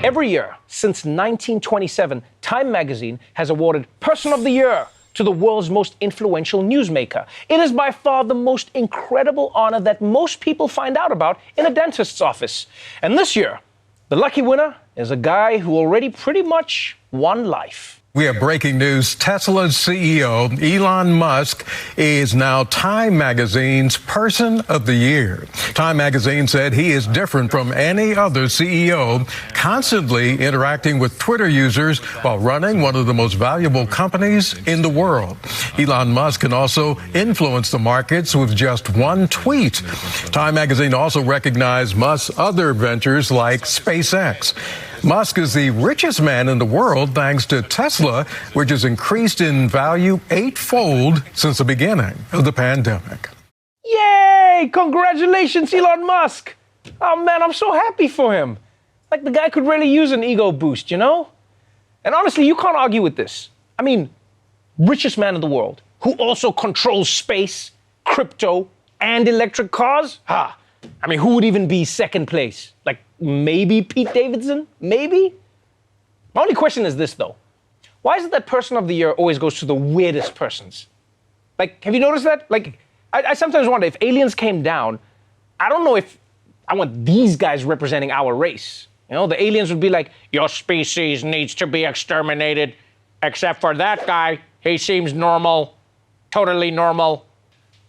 Every year since 1927, Time magazine has awarded Person of the Year to the world's most influential newsmaker. It is by far the most incredible honor that most people find out about in a dentist's office. And this year, the lucky winner is a guy who already pretty much won life. We have breaking news. Tesla's CEO, Elon Musk, is now Time Magazine's Person of the Year. Time Magazine said he is different from any other CEO, constantly interacting with Twitter users while running one of the most valuable companies in the world. Elon Musk can also influence the markets with just one tweet. Time Magazine also recognized Musk's other ventures like SpaceX. Musk is the richest man in the world thanks to Tesla, which has increased in value 8-fold since the beginning of the pandemic. Yay! Congratulations, Elon Musk! Oh man, I'm so happy for him. Like, the guy could really use an ego boost, you know? And honestly, you can't argue with this. I mean, richest man in the world, who also controls space, crypto, and electric cars? I mean, who would even be second place? Like, maybe Pete Davidson? Maybe? My only question is this, though. Why is it that Person of the Year always goes to the weirdest persons? Like, have you noticed that? Like, I sometimes wonder if aliens came down, I don't know if I want these guys representing our race. You know, the aliens would be like, your species needs to be exterminated, except for that guy. He seems normal, totally normal.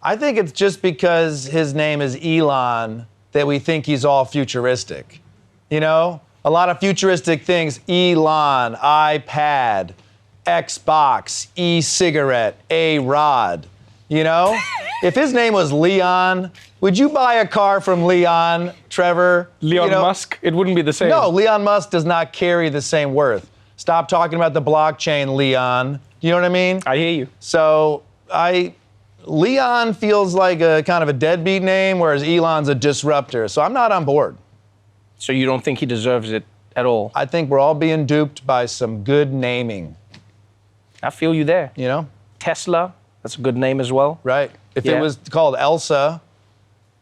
I think it's just because his name is Elon that we think he's all futuristic. You know, a lot of futuristic things: Elon, iPad, Xbox, e-cigarette, A-Rod. You know, if his name was Leon, would you buy a car from Leon, Trevor? Leon Musk? It wouldn't be the same. No, Leon Musk does not carry the same worth. Stop talking about the blockchain, Leon. You know what I mean? I hear you. So Leon feels like a kind of a deadbeat name, whereas Elon's a disruptor. So I'm not on board. So you don't think he deserves it at all? I think we're all being duped by some good naming. I feel you there. You know? Tesla, that's a good name as well. Right. If it was called Elsa,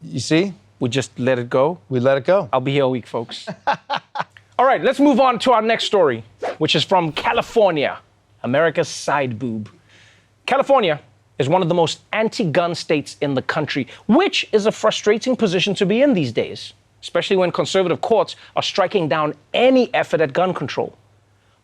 you see? We just let it go. We let it go. I'll be here all week, folks. All right, let's move on to our next story, which is from California, America's side boob. California is one of the most anti-gun states in the country, which is a frustrating position to be in these days, especially when conservative courts are striking down any effort at gun control.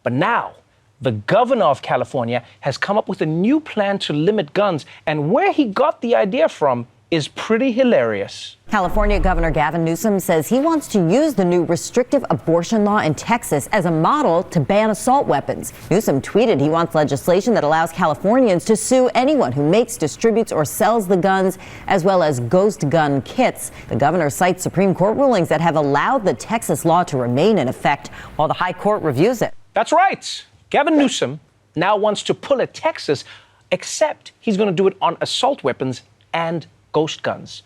But now, the governor of California has come up with a new plan to limit guns, and where he got the idea from is pretty hilarious. California Governor Gavin Newsom says he wants to use the new restrictive abortion law in Texas as a model to ban assault weapons. Newsom tweeted he wants legislation that allows Californians to sue anyone who makes, distributes, or sells the guns, as well as ghost gun kits. The governor cites Supreme Court rulings that have allowed the Texas law to remain in effect while the high court reviews it. That's right. Gavin Newsom now wants to pull a Texas, except he's going to do it on assault weapons and ghost guns,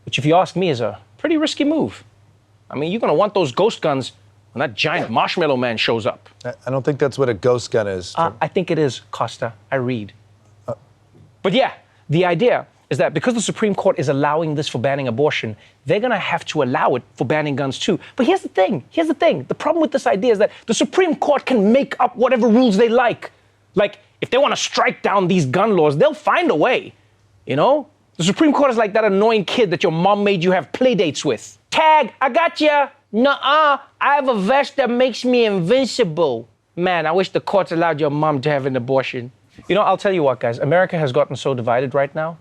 which, if you ask me, is a pretty risky move. I mean, you're going to want those ghost guns when that giant marshmallow man shows up. I don't think that's what a ghost gun is. I think it is, Costa. I read. But yeah, the idea is that because the Supreme Court is allowing this for banning abortion, they're going to have to allow it for banning guns too. But here's the thing. The problem with this idea is that the Supreme Court can make up whatever rules they like. Like, if they want to strike down these gun laws, they'll find a way, you know? The Supreme Court is like that annoying kid that your mom made you have play dates with. Tag, I got ya. Nuh-uh, I have a vest that makes me invincible. Man, I wish the courts allowed your mom to have an abortion. You know, I'll tell you what, guys. America has gotten so divided right now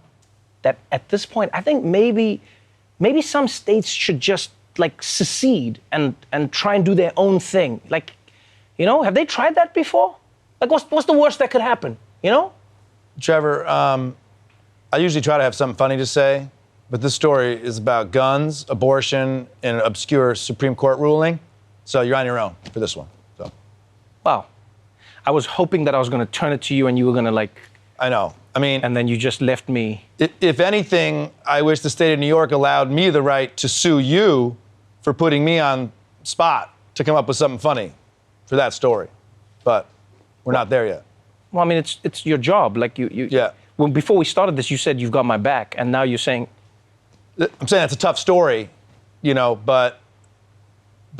that at this point, I think maybe some states should just, like, secede and try and do their own thing. Like, you know, have they tried that before? Like, what's the worst that could happen, you know? Trevor, I usually try to have something funny to say, but this story is about guns, abortion, and an obscure Supreme Court ruling. So you're on your own for this one. So. Wow. I was hoping that I was going to turn it to you and you were going to, like... I know. I mean... And then you just left me. If anything, I wish the state of New York allowed me the right to sue you for putting me on spot to come up with something funny for that story. But we're not there yet. Well, I mean, it's your job. Like, Yeah. Well, before we started this, you said you've got my back, and now you're saying... I'm saying it's a tough story, you know, but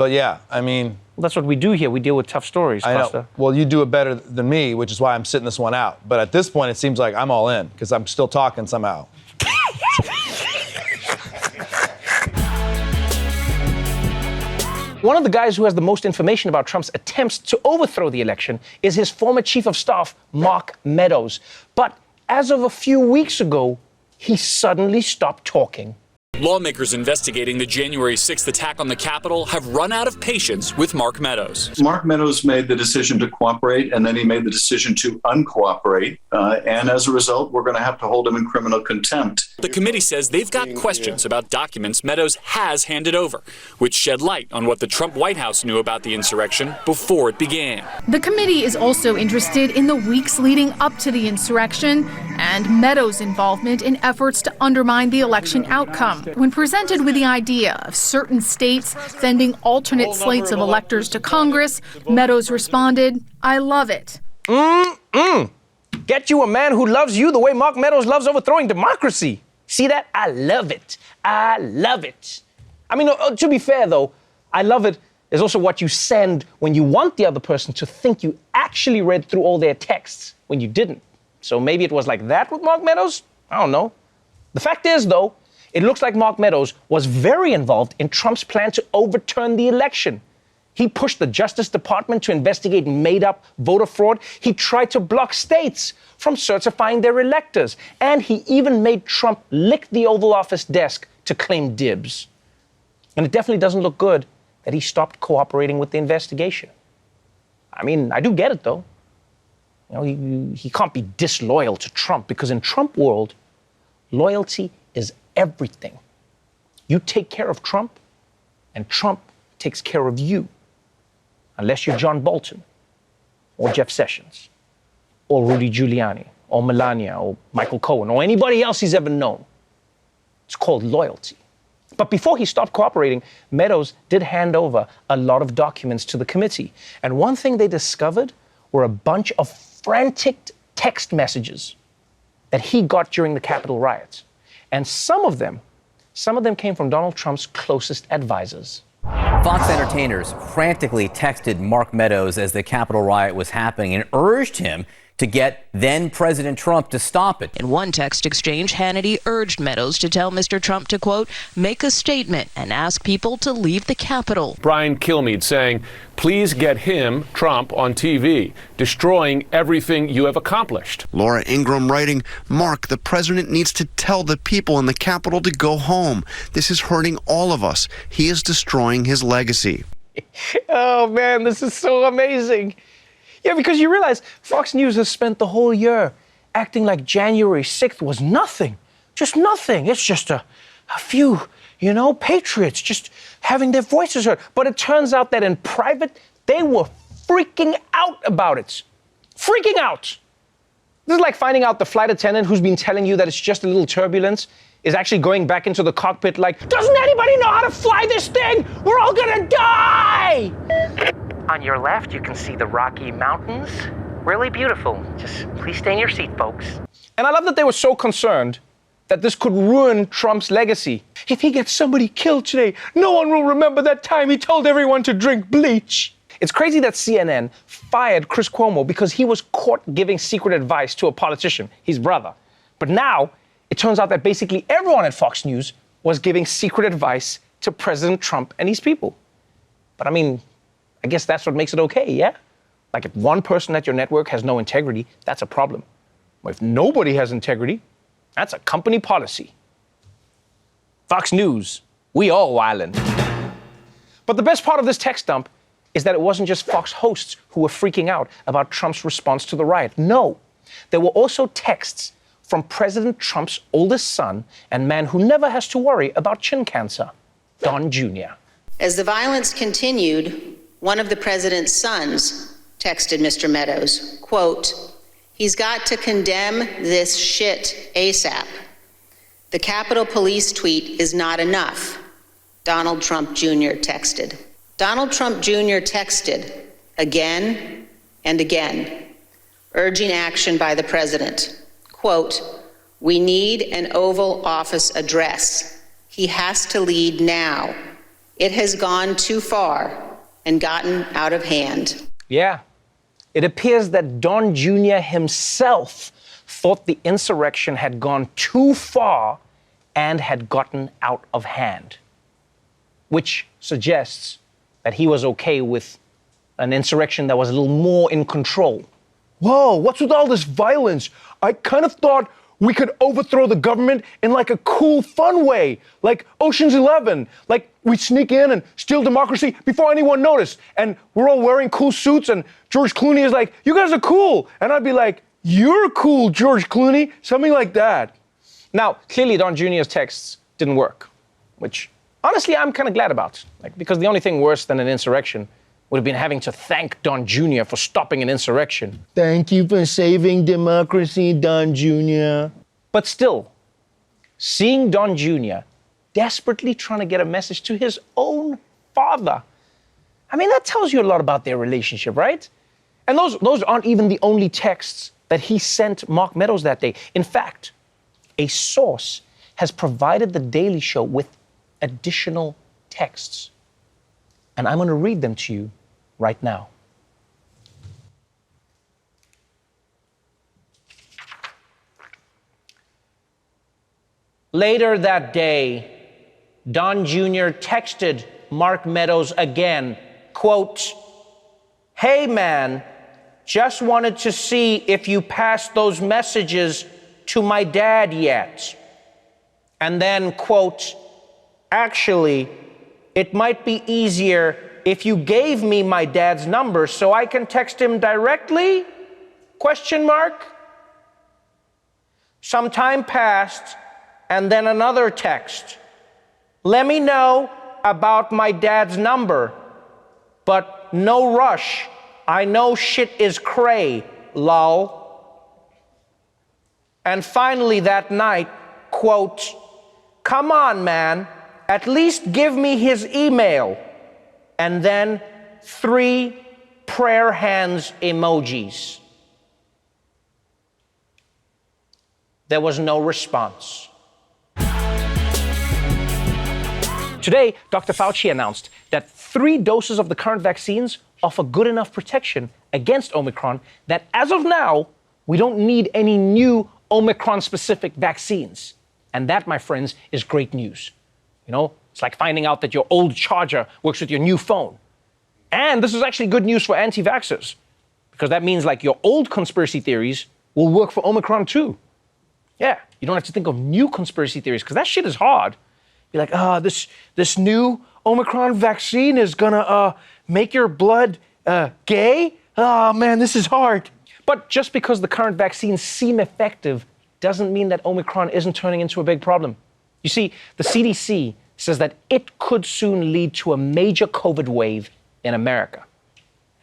But yeah, I mean, That's what we do here. We deal with tough stories, I Costa. know. Well, you do it better than me, which is why I'm sitting this one out. But at this point, it seems like I'm all in because I'm still talking somehow. One of the guys who has the most information about Trump's attempts to overthrow the election is his former chief of staff, Mark Meadows. But as of a few weeks ago, he suddenly stopped talking. Lawmakers investigating the January 6th attack on the Capitol have run out of patience with Mark Meadows. Mark Meadows made the decision to cooperate, and then he made the decision to uncooperate. And as a result, we're going to have to hold him in criminal contempt. The committee says they've got questions about documents Meadows has handed over, which shed light on what the Trump White House knew about the insurrection before it began. The committee is also interested in the weeks leading up to the insurrection and Meadows' involvement in efforts to undermine the election outcome. When presented with the idea of certain states sending alternate slates of electors to Congress, Meadows responded, "I love it." Get you a man who loves you the way Mark Meadows loves overthrowing democracy. See that? I love it. I love it. I mean, to be fair, though, I love it is also what you send when you want the other person to think you actually read through all their texts when you didn't. So maybe it was like that with Mark Meadows? I don't know. The fact is, though, it looks like Mark Meadows was very involved in Trump's plan to overturn the election. He pushed the Justice Department to investigate made-up voter fraud. He tried to block states from certifying their electors. And he even made Trump lick the Oval Office desk to claim dibs. And it definitely doesn't look good that he stopped cooperating with the investigation. I mean, I do get it, though. You know, he can't be disloyal to Trump because in Trump world, loyalty is everything. You take care of Trump, and Trump takes care of you. Unless you're John Bolton, or Jeff Sessions, or Rudy Giuliani, or Melania, or Michael Cohen, or anybody else he's ever known. It's called loyalty. But before he stopped cooperating, Meadows did hand over a lot of documents to the committee. And one thing they discovered were a bunch of frantic text messages that he got during the Capitol riots. And some of them came from Donald Trump's closest advisors. Fox entertainers frantically texted Mark Meadows as the Capitol riot was happening and urged him to get then-President Trump to stop it. In one text exchange, Hannity urged Meadows to tell Mr. Trump to, quote, make a statement and ask people to leave the Capitol. Brian Kilmeade saying, please get him, Trump, on TV, destroying everything you have accomplished. Laura Ingraham writing, Mark, the president needs to tell the people in the Capitol to go home. This is hurting all of us. He is destroying his legacy. Oh, man, this is so amazing. Yeah, because you realize Fox News has spent the whole year acting like January 6th was nothing. Just nothing. It's just a few, patriots just having their voices heard. But it turns out that in private, they were freaking out about it. Freaking out. This is like finding out the flight attendant who's been telling you that it's just a little turbulence is actually going back into the cockpit like, doesn't anybody know how to fly this thing? We're all gonna die! On your left, you can see the Rocky Mountains. Really beautiful. Just please stay in your seat, folks. And I love that they were so concerned that this could ruin Trump's legacy. If he gets somebody killed today, no one will remember that time he told everyone to drink bleach. It's crazy that CNN fired Chris Cuomo because he was caught giving secret advice to a politician, his brother. But now, it turns out that basically everyone at Fox News was giving secret advice to President Trump and his people. But I mean, I guess that's what makes it okay, yeah? Like if one person at your network has no integrity, that's a problem. But if nobody has integrity, that's a company policy. Fox News, we all wildin'. But the best part of this text dump is that it wasn't just Fox hosts who were freaking out about Trump's response to the riot. No, there were also texts from President Trump's oldest son and man who never has to worry about chin cancer, Don Jr. As the violence continued, one of the president's sons texted Mr. Meadows, quote, he's got to condemn this shit ASAP. The Capitol Police tweet is not enough, Donald Trump Jr. texted. Donald Trump Jr. texted again and again, urging action by the president. Quote, we need an Oval Office address. He has to lead now. It has gone too far and gotten out of hand. Yeah. It appears that Don Jr. himself thought the insurrection had gone too far and had gotten out of hand, which suggests that he was okay with an insurrection that was a little more in control. Whoa, what's with all this violence? I kind of thought we could overthrow the government in like a cool, fun way, like Ocean's 11. Like we sneak in and steal democracy before anyone noticed. And we're all wearing cool suits and George Clooney is like, you guys are cool. And I'd be like, you're cool, George Clooney. Something like that. Now, clearly Don Jr.'s texts didn't work, which honestly I'm kind of glad about. Because the only thing worse than an insurrection would have been having to thank Don Jr. for stopping an insurrection. Thank you for saving democracy, Don Jr. But still, seeing Don Jr. desperately trying to get a message to his own father, I mean, that tells you a lot about their relationship, right? And those aren't even the only texts that he sent Mark Meadows that day. In fact, a source has provided The Daily Show with additional texts. And I'm going to read them to you right now. Later that day, Don Jr. texted Mark Meadows again, quote, "Hey man, just wanted to see if you passed those messages to my dad yet." And then, quote, "Actually, it might be easier if you gave me my dad's number so I can text him directly? Question mark. Some time passed, and then another text. Let me know about my dad's number, but no rush. I know shit is cray, lol." And finally that night, quote, "Come on, man, at least give me his email." And then 3 prayer hands emojis. There was no response. Today, Dr. Fauci announced that 3 doses of the current vaccines offer good enough protection against Omicron that as of now, we don't need any new Omicron-specific vaccines. And that, my friends, is great news. You know, it's like finding out that your old charger works with your new phone. And this is actually good news for anti-vaxxers, because that means like your old conspiracy theories will work for Omicron too. Yeah, you don't have to think of new conspiracy theories, because that shit is hard. You're like, this new Omicron vaccine is gonna make your blood gay? Oh man, this is hard. But just because the current vaccines seem effective doesn't mean that Omicron isn't turning into a big problem. You see, the CDC says that it could soon lead to a major COVID wave in America.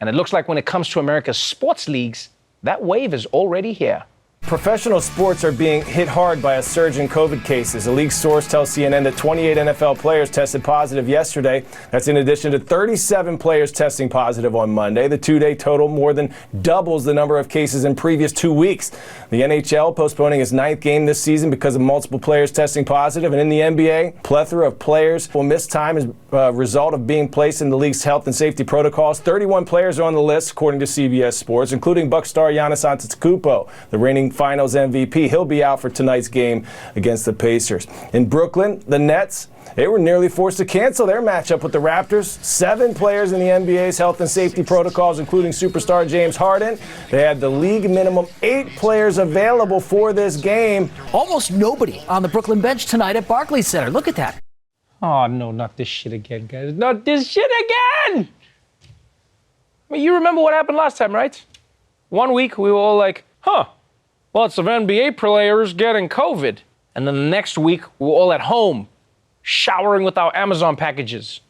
And it looks like when it comes to America's sports leagues, that wave is already here. Professional sports are being hit hard by a surge in COVID cases. A league source tells CNN that 28 NFL players tested positive yesterday. That's in addition to 37 players testing positive on Monday. The 2-day total more than doubles the number of cases in previous 2 weeks. The NHL postponing its 9th game this season because of multiple players testing positive. And in the NBA, plethora of players will miss time as a result of being placed in the league's health and safety protocols. 31 players are on the list, according to CBS Sports, including Bucks star Giannis Antetokounmpo, the reigning Finals MVP. He'll be out for tonight's game against the Pacers. In Brooklyn, the Nets, they were nearly forced to cancel their matchup with the Raptors. 7 players in the NBA's health and safety protocols, including superstar James Harden. They had the league minimum 8 players available for this game. Almost nobody on the Brooklyn bench tonight at Barclays Center. Look at that. Oh, no, not this shit again, guys. Not this shit again! I mean, you remember what happened last time, right? 1 week, we were all like, lots of NBA players getting COVID. And then the next week, we were all at home, showering with our Amazon packages.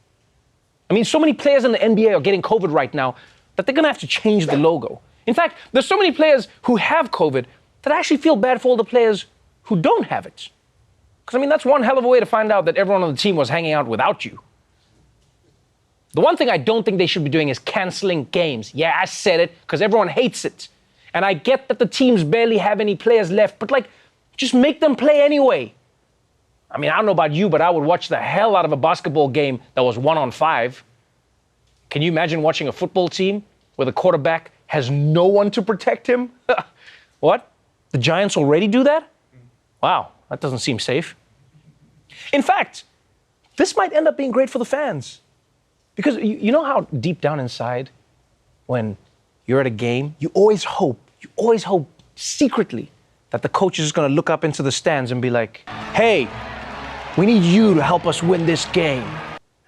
I mean, so many players in the NBA are getting COVID right now that they're gonna have to change the logo. In fact, there's so many players who have COVID that I actually feel bad for all the players who don't have it. Because, I mean, that's one hell of a way to find out that everyone on the team was hanging out without you. The one thing I don't think they should be doing is canceling games. Yeah, I said it, because everyone hates it. And I get that the teams barely have any players left, but, like, just make them play anyway. I mean, I don't know about you, but I would watch the hell out of a basketball game that was 1-on-5. Can you imagine watching a football team where the quarterback has no one to protect him? What? The Giants already do that? Wow, that doesn't seem safe. In fact, this might end up being great for the fans. Because you know how deep down inside, when you're at a game, you always hope secretly that the coach is just going to look up into the stands and be like, hey, we need you to help us win this game.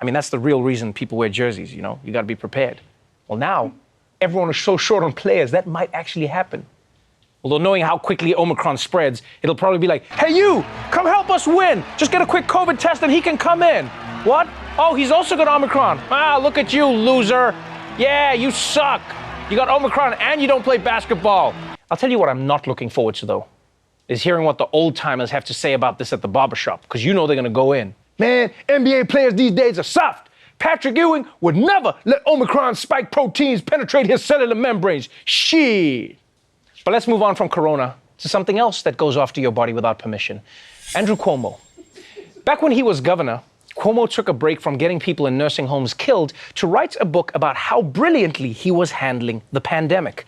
I mean, that's the real reason people wear jerseys, you know? You got to be prepared. Well, now, everyone is so short on players, that might actually happen. Although knowing how quickly Omicron spreads, it'll probably be like, hey, you, come help us win. Just get a quick COVID test and he can come in. What? Oh, he's also got Omicron. Ah, look at you, loser. Yeah, you suck. You got Omicron and you don't play basketball. I'll tell you what I'm not looking forward to, though, is hearing what the old timers have to say about this at the barbershop, because you know they're going to go in. Man, NBA players these days are soft. Patrick Ewing would never let Omicron spike proteins penetrate his cellular membranes. Shit. But let's move on from Corona to something else that goes after your body without permission. Andrew Cuomo. Back when he was governor, Cuomo took a break from getting people in nursing homes killed to write a book about how brilliantly he was handling the pandemic.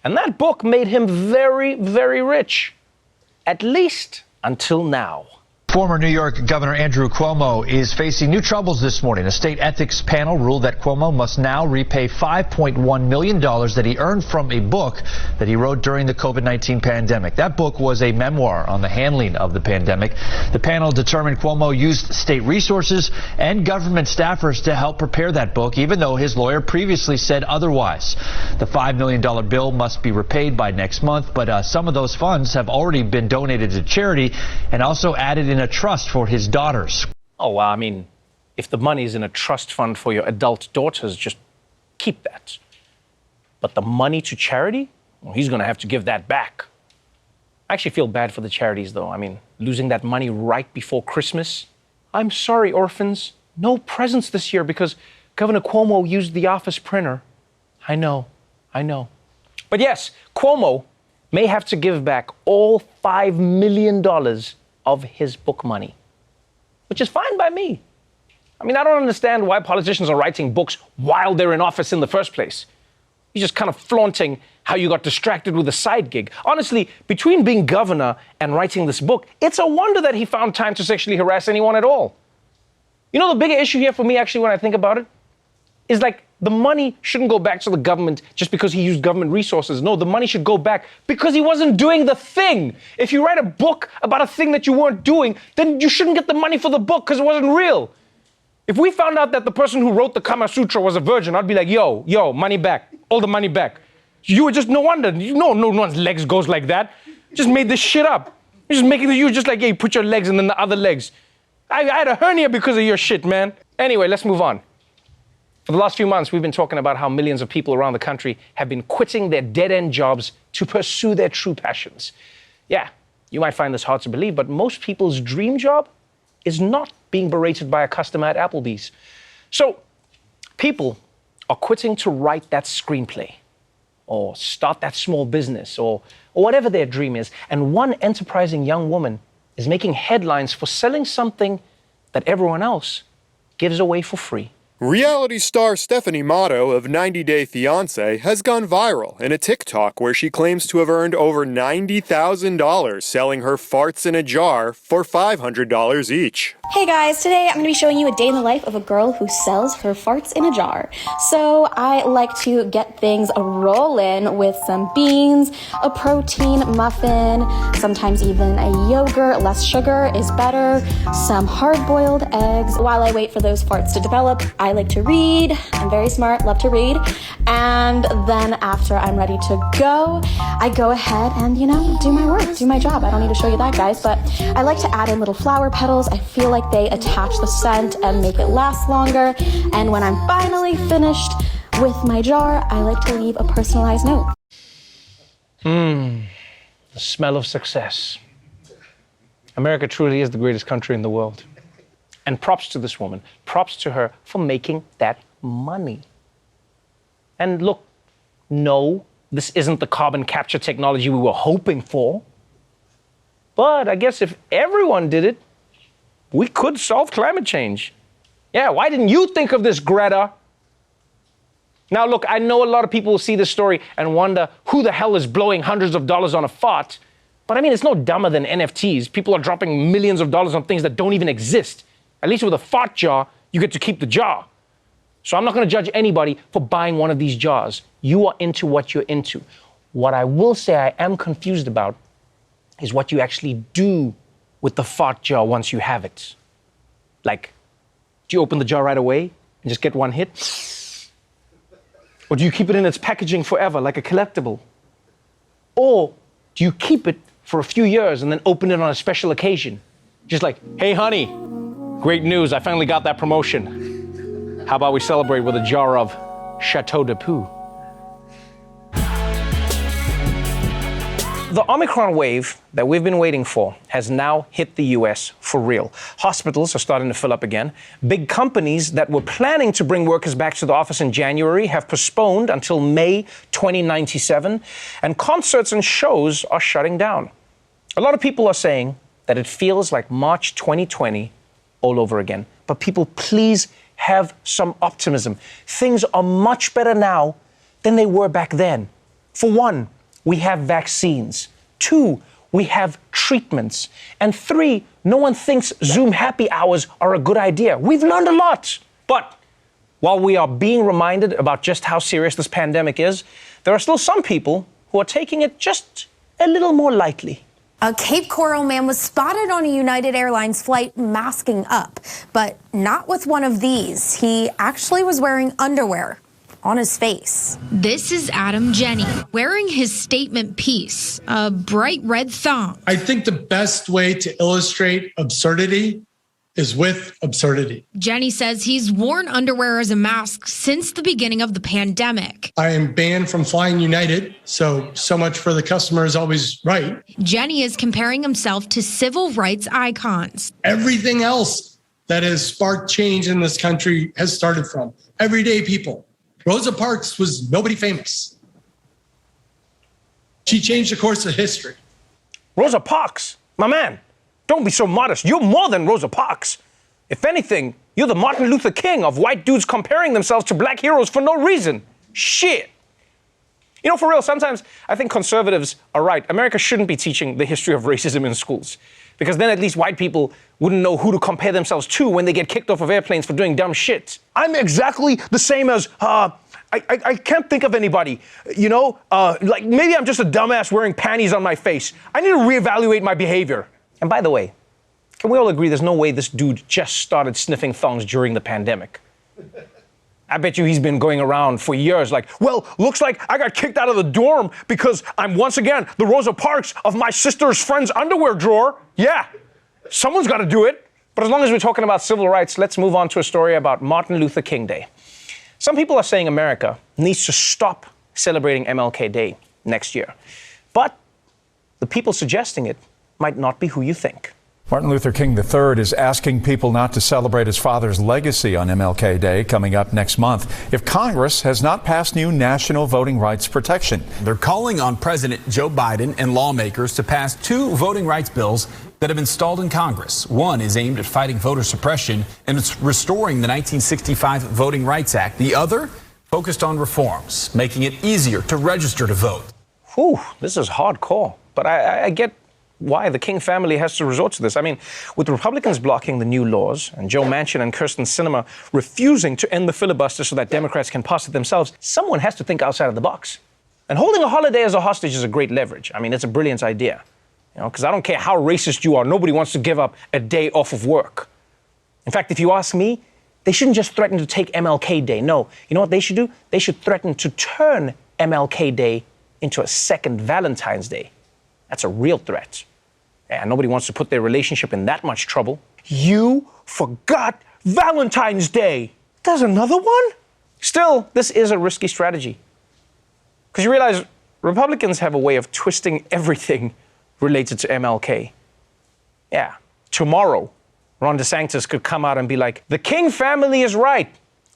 And that book made him very, very rich. At least until now. Former New York Governor Andrew Cuomo is facing new troubles this morning. A state ethics panel ruled that Cuomo must now repay $5.1 million that he earned from a book that he wrote during the COVID-19 pandemic. That book was a memoir on the handling of the pandemic. The panel determined Cuomo used state resources and government staffers to help prepare that book, even though his lawyer previously said otherwise. The $5 million bill must be repaid by next month, but some of those funds have already been donated to charity and also added in a trust for his daughters. Oh, well, I mean, if the money is in a trust fund for your adult daughters, just keep that. But the money to charity, well, he's going to have to give that back. I actually feel bad for the charities, though. I mean, losing that money right before Christmas. I'm sorry, orphans. No presents this year because Governor Cuomo used the office printer. I know. But yes, Cuomo may have to give back all $5 million of his book money, which is fine by me. I mean, I don't understand why politicians are writing books while they're in office in the first place. You're just kind of flaunting how you got distracted with a side gig. Honestly, between being governor and writing this book, it's a wonder that he found time to sexually harass anyone at all. You know, the bigger issue here for me, actually, when I think about it, is like the money shouldn't go back to the government just because he used government resources. No, the money should go back because he wasn't doing the thing. If you write a book about a thing that you weren't doing, then you shouldn't get the money for the book because it wasn't real. If we found out that the person who wrote the Kama Sutra was a virgin, I'd be like, yo, money back, all the money back. You were just no wonder. No one's legs goes like that. Just made this shit up. You're just making you just like, hey, put your legs and then the other legs. I had a hernia because of your shit, man. Anyway, let's move on. For the last few months, we've been talking about how millions of people around the country have been quitting their dead-end jobs to pursue their true passions. Yeah, you might find this hard to believe, but most people's dream job is not being berated by a customer at Applebee's. So people are quitting to write that screenplay or start that small business or whatever their dream is. And one enterprising young woman is making headlines for selling something that everyone else gives away for free. Reality star Stephanie Motto of 90 Day Fiancé has gone viral in a TikTok where she claims to have earned over $90,000 selling her farts in a jar for $500 each. Hey guys, today I'm going to be showing you a day in the life of a girl who sells her farts in a jar. So I like to get things rolling with some beans, a protein muffin, sometimes even a yogurt, less sugar is better, some hard-boiled eggs. While I wait for those farts to develop, I like to read. I'm very smart, love to read. And then after I'm ready to go, I go ahead and, do my work, do my job. I don't need to show you that, guys, but I like to add in little flower petals. I feel like they attach the scent and make it last longer. And when I'm finally finished with my jar, I like to leave a personalized note. The smell of success. America truly is the greatest country in the world. And props to this woman. Props to her for making that money. And look, no, this isn't the carbon capture technology we were hoping for. But I guess if everyone did it, we could solve climate change. Yeah, why didn't you think of this, Greta? Now, look, I know a lot of people will see this story and wonder who the hell is blowing hundreds of dollars on a fart. But I mean, it's no dumber than NFTs. People are dropping millions of dollars on things that don't even exist. At least with a fart jar, you get to keep the jar. So I'm not going to judge anybody for buying one of these jars. You are into what you're into. What I will say I am confused about is what you actually do with the fart jar once you have it. Like, do you open the jar right away and just get one hit? Or do you keep it in its packaging forever, like a collectible? Or do you keep it for a few years and then open it on a special occasion? Just like, hey, honey, great news, I finally got that promotion. How about we celebrate with a jar of Chateau de Poo? The Omicron wave that we've been waiting for has now hit the US for real. Hospitals are starting to fill up again. Big companies that were planning to bring workers back to the office in January have postponed until May 2097, and concerts and shows are shutting down. A lot of people are saying that it feels like March 2020 all over again. But people, please have some optimism. Things are much better now than they were back then. For one, we have vaccines. 2, we have treatments. And 3, no one thinks Zoom happy hours are a good idea. We've learned a lot. But while we are being reminded about just how serious this pandemic is, there are still some people who are taking it just a little more lightly. A Cape Coral man was spotted on a United Airlines flight masking up, but not with one of these. He actually was wearing underwear on his face. This is Adam Jenny wearing his statement piece, a bright red thong. I think the best way to illustrate absurdity is with absurdity. Jenny says he's worn underwear as a mask since the beginning of the pandemic. I am banned from flying United, so much for the customer is always right. Jenny is comparing himself to civil rights icons. Everything else that has sparked change in this country has started from everyday people. Rosa Parks was nobody famous. She changed the course of history. Rosa Parks, my man, don't be so modest. You're more than Rosa Parks. If anything, you're the Martin Luther King of white dudes comparing themselves to black heroes for no reason. Shit. You know, for real, sometimes I think conservatives are right. America shouldn't be teaching the history of racism in schools, because then at least white people wouldn't know who to compare themselves to when they get kicked off of airplanes for doing dumb shit. I'm exactly the same as, I can't think of anybody, you know, like maybe I'm just a dumbass wearing panties on my face. I need to reevaluate my behavior. And by the way, can we all agree there's no way this dude just started sniffing thongs during the pandemic? I bet you he's been going around for years like, well, looks like I got kicked out of the dorm because I'm once again the Rosa Parks of my sister's friend's underwear drawer. Yeah, someone's got to do it. But as long as we're talking about civil rights, let's move on to a story about Martin Luther King Day. Some people are saying America needs to stop celebrating MLK Day next year. But the people suggesting it might not be who you think. Martin Luther King III is asking people not to celebrate his father's legacy on MLK Day coming up next month if Congress has not passed new national voting rights protection. They're calling on President Joe Biden and lawmakers to pass 2 voting rights bills that have been stalled in Congress. One is aimed at fighting voter suppression and it's restoring the 1965 Voting Rights Act. The other focused on reforms, making it easier to register to vote. Whew, this is hardcore, but I get why the King family has to resort to this. I mean, with Republicans blocking the new laws and Joe Manchin and Kyrsten Sinema refusing to end the filibuster so that Democrats can pass it themselves, someone has to think outside of the box. And holding a holiday as a hostage is a great leverage. I mean, it's a brilliant idea. You know, because I don't care how racist you are, nobody wants to give up a day off of work. In fact, if you ask me, they shouldn't just threaten to take MLK Day. No, you know what they should do? They should threaten to turn MLK Day into a second Valentine's Day. That's a real threat. And nobody wants to put their relationship in that much trouble. You forgot Valentine's Day. There's another one? Still, this is a risky strategy. Because you realize Republicans have a way of twisting everything related to MLK. Yeah, tomorrow, Ron DeSantis could come out and be like, the King family is right.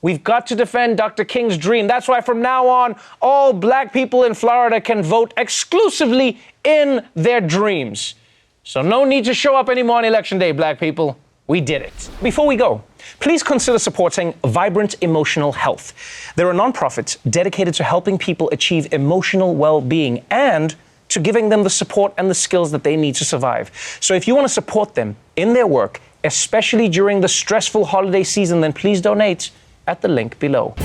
We've got to defend Dr. King's dream. That's why from now on, all black people in Florida can vote exclusively in their dreams. So no need to show up anymore on Election Day, black people. We did it. Before we go, please consider supporting Vibrant Emotional Health. They're a nonprofit dedicated to helping people achieve emotional well-being and to giving them the support and the skills that they need to survive. So if you want to support them in their work, especially during the stressful holiday season, then please donate at the link below.